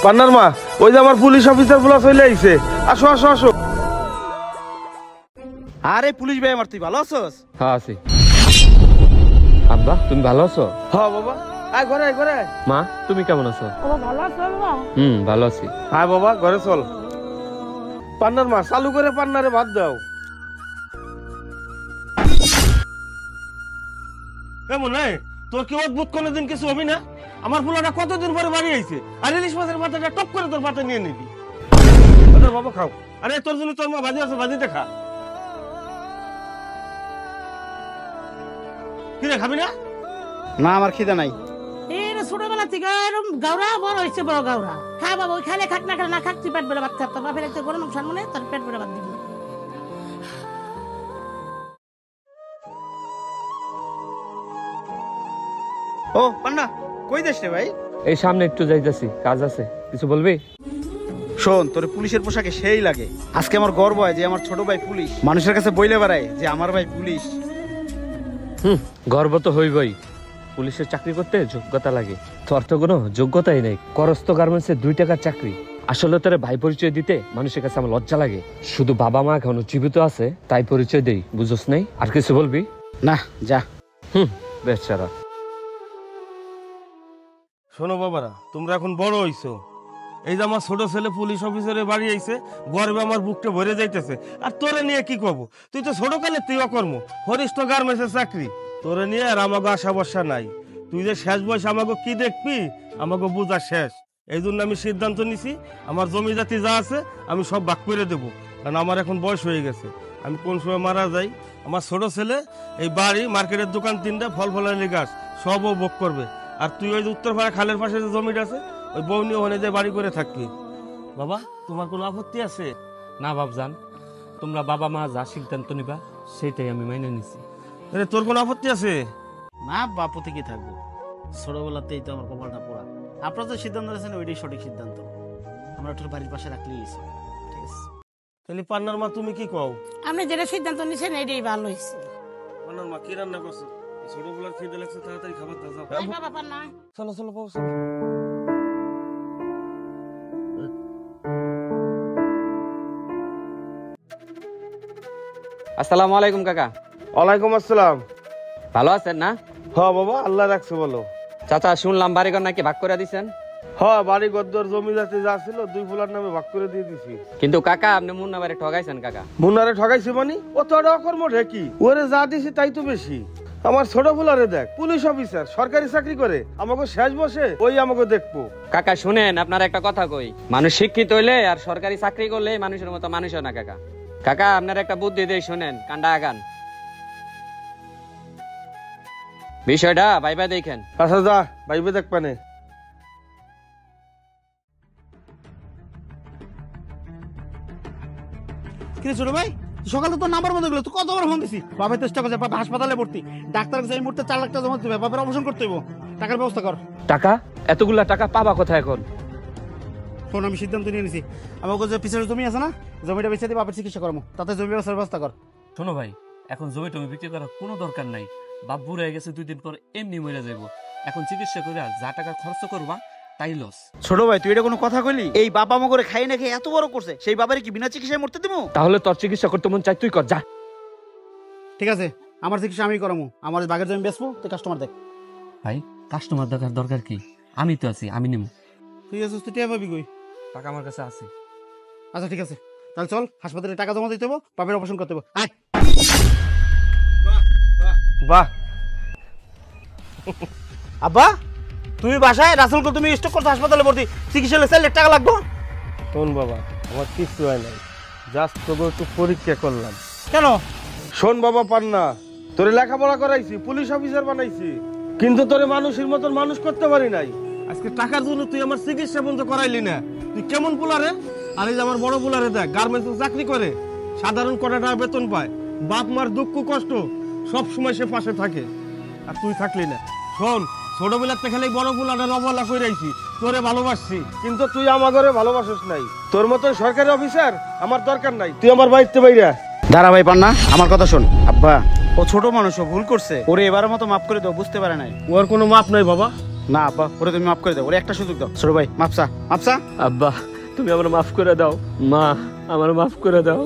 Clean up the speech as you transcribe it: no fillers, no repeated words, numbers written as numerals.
পান্নার মা, ওই যে আমার পুলিশ অফিসার গুলো চলে আইছে। আসো আসো আসো। আরে পুলিশ ভাই আমার, তুই ভালো আছোস? হ্যাঁ আছি। আব্বা তুমি ভালো আছো? হ্যাঁ বাবা, আয় ঘরে আয় ঘরে। মা তুমি কেমন আছো? ভালো আছো বাবা? ভালো আছি। হ্যাঁ বাবা, ঘরে চল। পান্নার মা, চালু করে পান্নারে ভাত দাও। কেমন তোর কি অদ্ভুত কোনোদিন কিছু হবি না? আমার ফুলাটা কতদিন পরে বাড়ি আইছে, আর ইলিশ মাছের মাথাটা টপ করে তোর পাতে নিয়ে নিবি। বাবা খাও। আরে তোর জন্য তোর মা ভাজি আছে, ভাজিতে খা। কি রে, খাবি না? না আমার খিদে নাই। ছোটবেলা থেকে এরকম গাওরা বড় হয়েছে, বড় গাওরা খা বাবা। ওই খালে খাক না খালে না খাক, তুই পেট বেড়ে ভাত খা। তোর বাপের একটা গরম সামনে তোর পেট বেড়ে ভাত দিবি। ও পান্না, কই দেশ রে ভাই? এই সামনে একটু যাইতেছি, কাজ আছে। কিছু বলবি? শোন, তোর পুলিশের পোশাকে সেই লাগে। আজকে আমার গর্ব হয় যে আমার ছোট ভাই পুলিশ। মানুষের কাছে বইলে বেড়ায় যে আমার ভাই পুলিশ। গর্ব তো হইবই। পুলিশের চাকরি করতে যোগ্যতা লাগে, তোর তো কোনো যোগ্যতাই নেই। করস্ত গার্মেন্টসে 2 টাকার চাকরি। আসলে তোর ভাই পরিচয় দিতে মানুষের কাছে আমার লজ্জা লাগে। শুধু বাবা মা এখনো জীবিত আছে তাই পরিচয় দেই, বুঝোস নাই? আর কিছু বলবি? না, যা। বেচারা। শোনো বাবারা, তোমরা এখন বড় হইছো। এই যে আমার ছোট ছেলে পুলিশ অফিসারের বাড়ি আইছে, গর্বে আমার বুকটা ভরে যাইতেছে। আর তোরে নিয়ে কি করবো? তুই তো ছোট কালে তুই অকর্ম, হরিষ্ঠ গার্মেন্টসের চাকরি। তোরে নিয়ে আর আমাকে আশা বর্ষা নাই। তুই যে শেষ বয়স আমাকে কি দেখবি, আমাকে বোঝা শেষ। এই জন্য আমি সিদ্ধান্ত নিছি, আমার জমি জাতি যা আছে আমি সব ভাগ করে দেবো। কারণ আমার এখন বয়স হয়ে গেছে। আমি কোন সময় মারা যাই, আমার ছোট ছেলে এই বাড়ি, মার্কেটের দোকান 3টা, ফল ফলালি গাছ সবও ভোগ করবে। আর তুই ওই যে উত্তরপাড়া খালের পাশে যে জমিটা আছে, ওই বউ নিয়ে ওখানে যে বাড়ি করে থাকবি। বাবা, তোমার কোনো আপত্তি আছে? না বাপজান, তোমরা বাবা মা যা সিদ্ধান্ত নিবা সেটাই আমি মেনে নিছি। আরে তোর কোনো আপত্তি আছে? না, বাপু থেকে থাকবো। ছোটবেলাতেই তো আমার কপালটা পোড়া। আপনারা যে সিদ্ধান্ত নিয়েছেন ওইটাই সঠিক সিদ্ধান্ত। আমরা একটু বাড়ির পাশে রাখলেই ঠিক আছে। তাহলে পান্নার মা তুমি কি কও? আপনি যেটা সিদ্ধান্ত নিছেন এটাই ভালো হয়েছে। পান্নার মা কি রান্না করছো? ছোটবেলার খিদে লাগছে, তাড়াতাড়ি খাবার দাও। বাবা পান্না, চলো চলো বাবু চলো। আসসালামু আলাইকুম কাকা। ওয়ালাইকুম আসসালাম। ভালো আছেন না? হ্যাঁ বাবা, আল্লাহ রাখছে। বলো চাচা, শুনলাম বাড়িঘর নাকি ভাগ করে দিছেন? হ্যাঁ, বাড়ি গদ্দর জমি জাতি যা ছিল 2 ফুলার নামে ভাগ করে দিয়ে দিছি। কিন্তু কাকা আপনি মুন্না বাড়ি ঠগাইছেন কাকা। মুন্নারে ঠগাইছি মানে? ও তো অকর্ম ঢেকি। ওরে যা দিছি তাই তো বেশি। আমার ছোট ফুলারে দেখ, পুলিশ অফিসার, সরকারি চাকরি করে। আমাকে শেষ বসে ওই আমাকে দেখবো। কাকা শুনেন, আপনার একটা কথা কই। মানুষ শিক্ষিত হইলে আর সরকারি চাকরি করলে মানুষের মতো মানুষ হয় না কাকা। কাকা আপনার একটা বুদ্ধি দেই, শুনেন, কান্ডা আগান। বিষয়টা ভাইবা দেখেন। আচ্ছা যা, ভাইবে দেখ পানে। কিন্তু ছোট ভাই, সকালে তো নাম্বার বন্ধ গেলো, তুই কতবার ফোন দিছি? বাবার চেষ্টা করছে, বাবা হাসপাতালে ভর্তি, ডাক্তার কাছে এই মুহূর্তে 4 লাখ টাকা জমা দিতে হবে, বাবার অপারেশন করতে হইব, টাকার ব্যবস্থা কর। টাকা? এতগুলা টাকা পাবা কোথায় এখন? ফোন আমি সিদ্ধান্ত নিয়ে নিছি, আমাকে যে পিছের জমি আছে না, জমিটা বেঁচে দিয়ে বাবার চিকিৎসা করবো, তাতে জমি ব্যবস্থা কর। শোনো ভাই, এখন জমি টমি বিক্রি করার কোনো দরকার নাই। বাপ বুড়া হয়ে গেছে, 2 দিন পর এমনি মরে যাবো। এখন চিকিৎসা করে যা টাকা খরচ করবা তাই লস। ছোট ভাই, তুই এটা কোনো কথা কইলি? এই বাবা মা করে খাই না খেয়ে এত বড় করছে, সেই বাবারে কি বিনা চিকিৎসায় মরতে দেবো? তাহলে তোর চিকিৎসা করতে মন চাই, তুই কর যা। ঠিক আছে, আমার চিকিৎসা আমি করামু, আমার বাগের জমি বেচবো, তুই কাস্টমার দেখ। ভাই, কাস্টমার দরকার কি? আমি তো আছি, আমি নেব। তুই আছিস, তুই টিয়া পাবি কই? টাকা আমার কাছে আছে। আচ্ছা ঠিক আছে, তাহলে চল, হাসপাতালে টাকা জমা দিতে হবো, বাবার অপারেশন করতে হবো। আয়। বাহ। আব্বা, তুমি বাসায়, রাসেলকে তুমি স্টক করছো, হাসপাতালে ভর্তি, চিকিৎসা 4 লাখ টাকা লাগবে। শোন বাবা, আমার কিছু হয় নাই, জাস্ট তোকে একটু পরীক্ষা করলাম। কেন? শোন বাবা পান্না, তোরে লেখাপড়া করাইছি, পুলিশ অফিসার বানাইছি, কিন্তু তোরে মানুষের মতন মানুষ করতে পারি নাই। আজকে টাকার জন্য তুই আমার চিকিৎসা বন্ধ করাইলি না। তুই কেমন পোলারে? আর এই যে আমার বড় পোলারে দেখ, গার্মেন্টস চাকরি করে, সাধারণ কটা টাকা বেতন পায়, বাপ মার দুঃখ কষ্ট সব সময় সে পাশে থাকে, আর তুই থাকলি না। শোন, ছোটবেলাতে খালি বড় পোলারে অবহেলা করে আইছি, তোরে ভালোবাসছি, কিন্তু তুই আমার ঘরে ভালোবাসিস নাই। তোর মতো সরকারি অফিসার আমার দরকার নাই, তুই আমার বাড়িতে বাইরে। দাঁড়া ভাই পান্না, আমার কথা শোন। আব্বা, ও ছোট মানুষ, ও ভুল করছে, ওরে এবারের মতো মাফ করে দাও, বুঝতে পারে নাই। ওর কোনো মাপ নাই বাবা, না আব্বা, ওরে তুমি মাফ করে দাও, ওরে একটা সুযোগ দাও। ছোট ভাই মাপসা মাপসা। আব্বা তুমি আমার মাফ করে দাও, মা আমার মাফ করে দাও।